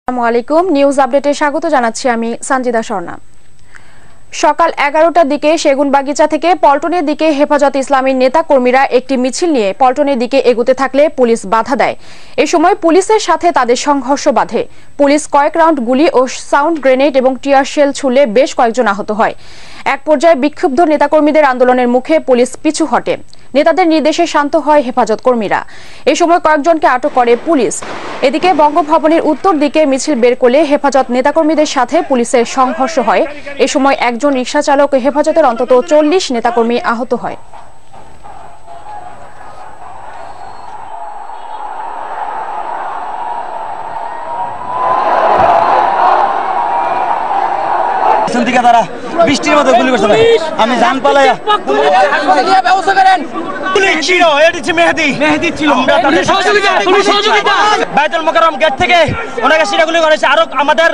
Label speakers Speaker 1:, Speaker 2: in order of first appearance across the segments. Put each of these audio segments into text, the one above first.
Speaker 1: আসসালামু আলাইকুম, নিউজ আপডেটে স্বাগত জানাচ্ছি আমি সঞ্জিদা স্বর্ণা। সকাল 11টার দিকে সেগুনবাগিচা থেকে পল্টনের দিকে হেফাজতে ইসলামীর নেতা কর্মীরা একটি মিছিল নিয়ে পল্টনের দিকে এগোতে থাকলে পুলিশ বাধা দেয়। এ সময় পুলিশের সাথে তাদের সংঘর্ষ বাধে। পুলিশ কয়েক রাউন্ড গুলি ও সাউন্ড গ্রেনেড এবং টিয়ার শেল ছুড়লে বেশ কয়েকজন আহত হয়। এক পর্যায়ে বিক্ষুব্ধ নেতাকর্মীদের আন্দোলনের মুখে পুলিশ পিছু হটে। নেতাদের নির্দেশে শান্ত হয় হেফাজত কর্মীরা। এ সময় কয়েকজনকে আটক করে পুলিশ। এদিকে বঙ্গভবনের উত্তর দিকে মিছিল বের করলে হেফাজত নেতাকর্মীদের সাথে পুলিশের সংঘর্ষ হয়। এ সময় একজন রিকশা চালক ও হেফাজতের অন্তত 40 নেতাকর্মী আহত হয়।
Speaker 2: বৃষ্টির মতো গুলি করছে, আমি জান পালাই ব্যবস্থা করেন। বাইতুল মোকাররম গেট থেকে ওনাকে সিরাগুলি করেছে। আরো আমাদের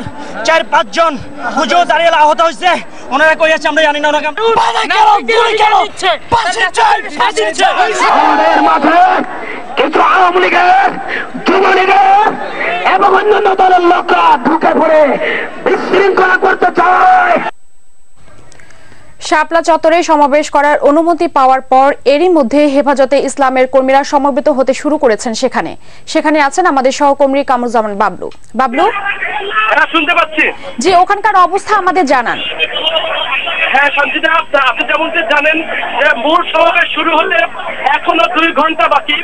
Speaker 2: 4-5 জন হুজুর দাঁড়িয়ে আহত হয়েছে। ওনারা কই আছে আমরা জানি না। ওনাকে
Speaker 3: কিছু আওয়ামী লীগের, যুবলীগের এবং অন্যান্য দলের লোকরা ঢুকে পড়ে বিশৃঙ্খলা করতে চায়।
Speaker 1: শাপলা চত্বরে সমাবেশ করার অনুমতি পাওয়ার পর এরই মধ্যে হেফাজতে ইসলামের কর্মীরা সমবেত হতে শুরু করেছেন। সেখানে আছেন আমাদের সহকর্মী কামরুজ্জামান বাবলু। বাবলু,
Speaker 4: শুনতে পাচ্ছি।
Speaker 1: জি, ওখানকার অবস্থা আমাদের জানান।
Speaker 4: হ্যাঁ সঞ্জিতা, আপনি যেমন জানেন যে মূল সমাবেশ শুরু হতে এখনো 2 ঘন্টা বাকি,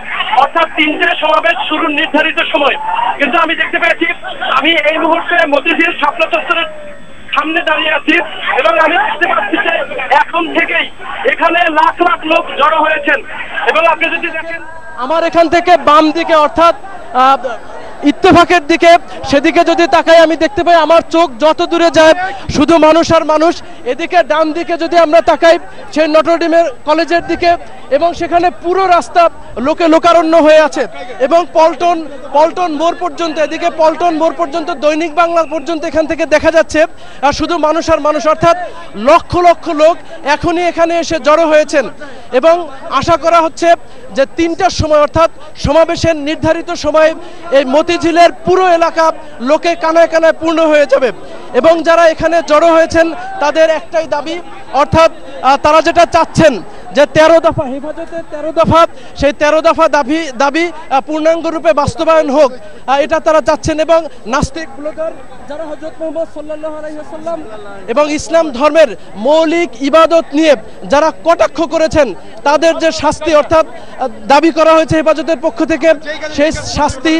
Speaker 4: অর্থাৎ 3টে সমাবেশ শুরুর নির্ধারিত সময়। কিন্তু আমি দেখতে পেয়েছি, আমি এই মুহূর্তে মতিঝিল শাপলা চত্বরের সামনে দাঁড়িয়ে আছি এবং আমি দেখতে পাচ্ছি যে এখন থেকেই এখানে লাখ লাখ লোক জড়ো হয়েছেন। এবং আপনি যদি দেখেন
Speaker 5: আমার এখান থেকে বাম দিকে অর্থাৎ ইত্তেফাকের দিকে, সেদিকে যদি তাকাই আমি দেখতে পাই আমার চোখ যত দূরে যায় শুধু মানুষ আর মানুষ। এদিকে ডান দিকে যদি আমরা তাকাই সেই নটরডেমের কলেজের দিকে, এবং সেখানে পুরো রাস্তা লোকে লোকারণ্য হয়ে আছে। এবং পল্টন মোড় পর্যন্ত, এদিকে পল্টন মোড় পর্যন্ত, দৈনিক বাংলা পর্যন্ত এখান থেকে দেখা যাচ্ছে আর শুধু মানুষ আর মানুষ, অর্থাৎ লক্ষ লক্ষ লোক এখনই এখানে এসে জড়ো হয়েছেন। এবং আশা করা হচ্ছে যে 3টার সময় অর্থাৎ সমাবেশের নির্ধারিত সময় এই মতিঝিলের পুরো এলাকা লোকে কানায় কানায় পূর্ণ হয়ে যাবে। এবং যারা এখানে জড়ো হয়েছেন তাদের একটাই দাবি, অর্থাৎ তারা যেটা চাচ্ছেন যে 13 দফা, হেফাজতের 13 দফা, সেই 13 দফা দাবি পূর্ণাঙ্গ রূপে বাস্তবায়ন হোক, এটা তারা চাচ্ছেন। এবং নাস্তিক ব্লগার যারা হযরত মুহাম্মদ সাল্লাল্লাহু আলাইহি ওয়াসাল্লাম এবং ইসলাম ধর্মের মৌলিক ইবাদত নিয়ে যারা কটাক্ষ করেছেন তাদের যে শাস্তি অর্থাৎ দাবি করা হয়েছে হেফাজতের পক্ষ থেকে, সেই শাস্তি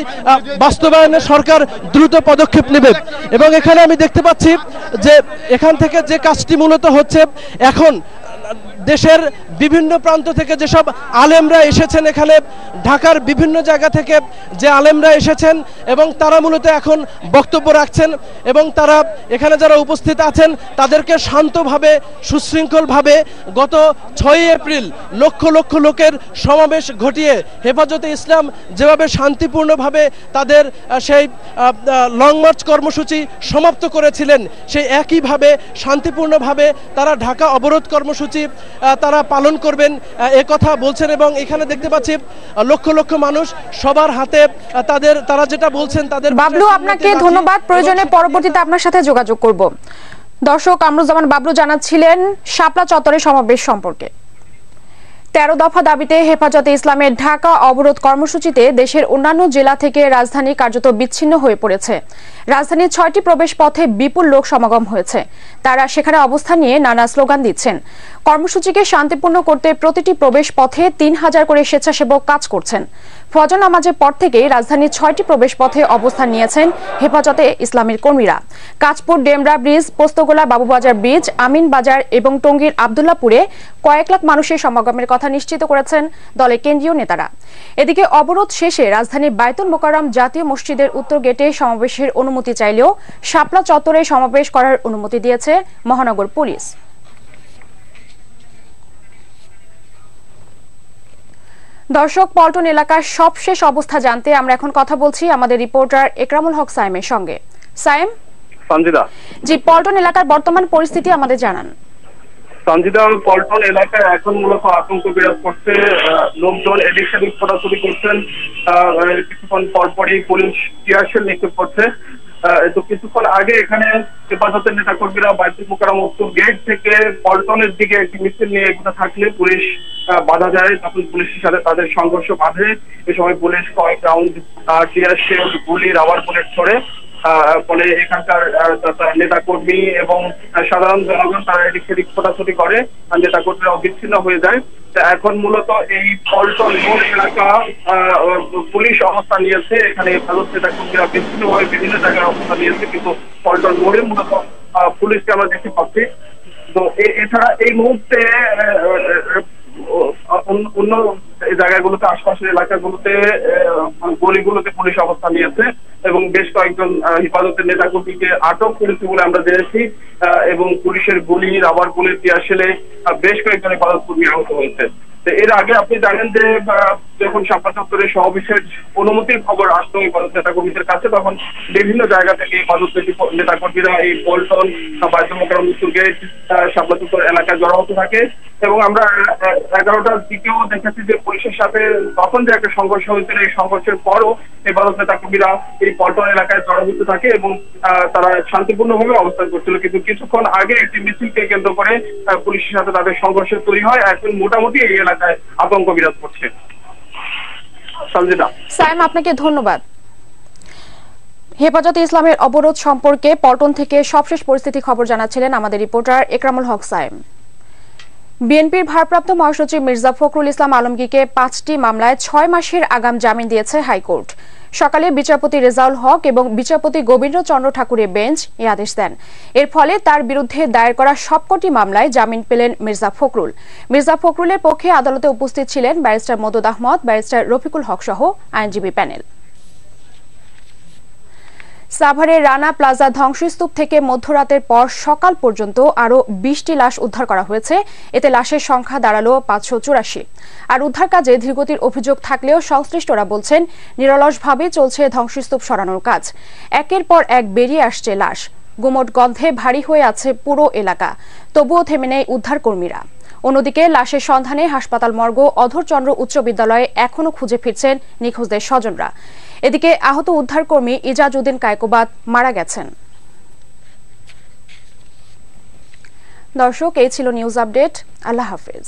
Speaker 5: বাস্তবায়নে সরকার দ্রুত পদক্ষেপ নেবে। এবং এখানে আমি দেখতে পাচ্ছি যে এখান থেকে যে কাজটি মূলত হচ্ছে, এখন দেশের বিভিন্ন প্রান্ত থেকে যেসব আলেমরা এসেছেন, এখানে ঢাকার বিভিন্ন জায়গা থেকে যে আলেমরা এসেছেন এবং তারা মূলত এখন বক্তব্য রাখছেন। এবং তারা এখানে যারা উপস্থিত আছেন তাদেরকে শান্তভাবে, সুশৃঙ্খলভাবে গত 6 এপ্রিল লক্ষ লক্ষ লোকের সমাবেশ ঘটিয়ে হেফাজতে ইসলাম যেভাবে শান্তিপূর্ণভাবে তাদের সেই লং মার্চ কর্মসূচি সমাপ্ত করেছিলেন, সেই একইভাবে শান্তিপূর্ণভাবে তারা ঢাকা অবরোধ কর্মসূচি তারা পালন করবেন এ কথা বলছেন। এবং এখানে দেখতে পাচ্ছি লক্ষ লক্ষ মানুষ, সবার হাতে তারা যেটা বলছেন তাদের।
Speaker 1: বাবলু, আপনাকে ধন্যবাদ। প্রয়োজনে পরবর্তীতে আপনার সাথে যোগাযোগ করব। দর্শক, কামরুজ্জামান বাবলু জানাচ্ছিলেন শাপলা চত্বরের সমাবেশ সম্পর্কে। 13 দফা দাবিতে হেফাজতে ইসলামের ঢাকা অবরোধ কর্মসূচিতে দেশের অন্যান্য জেলা থেকে রাজধানী কার্যত বিচ্ছিন্ন হয়ে পড়েছে। রাজধানীর 6টি প্রবেশ পথে বিপুল লোক সমাগম হয়েছে। তারা সেখানে অবস্থান নিয়ে নানা স্লোগান দিচ্ছেন। কর্মসূচিকে শান্তিপূর্ণ করতে প্রতিটি প্রবেশ পথে 3000 করে স্বেচ্ছাসেবক কাজ করছেন। ফজর নামাজের পর থেকেই রাজধানীর 6টি প্রবেশ পথে অবস্থান নিয়েছেন হেফাজতে ইসলামের কর্মীরা। কাঁচপুর ডেমরা ব্রিজ, পোস্তগোলা বাবুবাজার ব্রিজ, আমিন বাজার এবং টঙ্গীর আব্দুল্লাহপুরে কয়েক লাখ মানুষের সমাগমের কথা নিশ্চিত করেছেন দলের কেন্দ্রীয় নেতারা। এদিকে অবরোধ শেষে রাজধানীর বাইতুল মোকাররম জাতীয় মসজিদের উত্তর গেটে সমাবেশের অনুমতি চাইলেও শাপলা চত্বরে সমাবেশ করার অনুমতি দিয়েছে মহানগর পুলিশ। দর্শক, পল্টন এলাকার সবশেষ অবস্থা জানতে আমরা এখন কথা বলছি আমাদের রিপোর্টার একরামুল হক সাইমের সঙ্গে। সাইম, জি, পল্টন এলাকার বর্তমান পরিস্থিতি আমাদের জানান।
Speaker 4: সঞ্জিদা, পল্টন এলাকায় এখন মূলত আতঙ্ক বিরাজ করছে। লোকজন এদিক সেদিক ছোটাছুটি করছেন। কিছুক্ষণ পরপরই পুলিশ টিয়ারশেল নিক্ষেপ করছে। তো কিছুক্ষণ আগে এখানে হেফাজতের নেতা কর্মীরা বাইতুল মোকাররম উত্তর গেট থেকে পল্টনের দিকে একটি মিছিল নিয়ে এগোতে থাকলে পুলিশ বাধা যায়। তখন পুলিশের সাথে তাদের সংঘর্ষ বাধে। এ সময় পুলিশ কয়েক রাউন্ড টিয়ার শেল, গুলি, রাবার বুলেট ছড়ে। ফলে এখানকার নেতা কর্মী এবং সাধারণ জনগণ তারা এদিক সেদিক ছোটাছুটি করে, নেতা কর্মীরা অবিচ্ছিন্ন হয়ে যায়। এখন মূলত এই পল্টন মোড় এলাকা পুলিশ অবস্থান নিয়েছে। এখানে হেফাজত নেতা কর্মীরা বিচ্ছিন্নভাবে বিভিন্ন জায়গায় অবস্থান নিয়েছে, কিন্তু পল্টন মোড়ে মূলত পুলিশকে আমরা দেখতে পাচ্ছি। তো এছাড়া এই মুহূর্তে অন্য জায়গাগুলোতে, আশপাশের এলাকাগুলোতে, গলিগুলোতে পুলিশ অবস্থান নিয়েছে এবং বেশ কয়েকজন হেফাজতের নেতা কর্মীকে আটক করেছে বলে আমরা জেনেছি। এবং পুলিশের গুলি, রাবার বুলেট, টিয়ার শেলে বেশ কয়েকজন হেফাজত কর্মী আহত হয়েছে। এর আগে আপনি জানেন যে যখন শাপলা চত্বরের সমাবেশের অনুমতির খবর আসতো হেফাজত নেতা কর্মীদের কাছে, তখন বিভিন্ন জায়গা থেকে হেফাজত নেতা কর্মীরা এই পল্টন, বাইতুল মোকাররম উত্তর গেট, শাপলা চত্বর এলাকায় জড়ো হতে থাকে। এবং আমরা 11টার দিকেও দেখেছি যে পুলিশের সাথে তখন যে একটা সংঘর্ষ হয়েছিল, এই সংঘর্ষের পরও হেফাজত নেতা কর্মীরা এই পল্টন এলাকায় জড়ো হতে থাকে এবং তারা শান্তিপূর্ণভাবে অবস্থান করছিল। কিন্তু কিছুক্ষণ আগে একটি মিছিলকে কেন্দ্র করে পুলিশের সাথে তাদের সংঘর্ষের তৈরি হয়। এখন মোটামুটি এই এলাকায় আতঙ্ক বিরাজ করছে। সঞ্জিতা,
Speaker 1: সাইম, আপনাকে ধন্যবাদ। হেফাজতে ইসলামের অবরোধ সম্পর্কে পল্টন থেকে সবশেষ পরিস্থিতি খবর জানাচ্ছিলেন আমাদের রিপোর্টার একরামুল হক সাইম। বিএনপির ভারপ্রাপ্ত মহাসচিব মির্জা ফখরুল ইসলাম আলমগীরকে 5টি মামলায় 6 মাসের আগাম জামিন দিয়েছে হাইকোর্ট। সকালে বিচারপতি রেজাউল হক এবং বিচারপতি গোবিন্দ চন্দ্র ঠাকুরের বেঞ্চ এই আদেশ দেন। এর ফলে তার বিরুদ্ধে দায়ের করা সবকটি মামলায় জামিন পেলেন মির্জা ফখরুল। মির্জা ফখরুলের পক্ষে আদালতে উপস্থিত ছিলেন ব্যারিস্টার মদদ আহমদ, ব্যারিস্টার রফিকুল হক সহ আইনজীবী প্যানেল। সাভারের রানা প্লাজা ধ্বংসস্তূপ থেকে মধ্যরাতের পর সকাল পর্যন্ত আরও 20টি লাশ উদ্ধার করা হয়েছে। এতে লাশের সংখ্যা দাঁড়ালো 584। আর উদ্ধার কাজে ধীরগতির অভিযোগ থাকলেও সংশ্লিষ্টরা বলছেন নিরলসভাবে চলছে ধ্বংসস্তূপ সরানোর কাজ। একের পর এক বেরিয়ে আসছে লাশ। গুমট গন্ধে ভারী হয়ে আছে পুরো এলাকা, তবুও থেমে নেই উদ্ধার কর্মীরা। অন্যদিকে লাশের সন্ধানে হাসপাতাল মর্গ, অধরচন্দ্র উচ্চ বিদ্যালয়ে এখনও খুঁজে ফিরছেন নিখোঁজদের স্বজনরা। এদিকে আহত উদ্ধারকর্মী ইজাজউদ্দিন কায়কোবাদ মারা গেছেন। দর্শক, এই ছিল নিউজ আপডেট। আল্লাহ হাফেজ।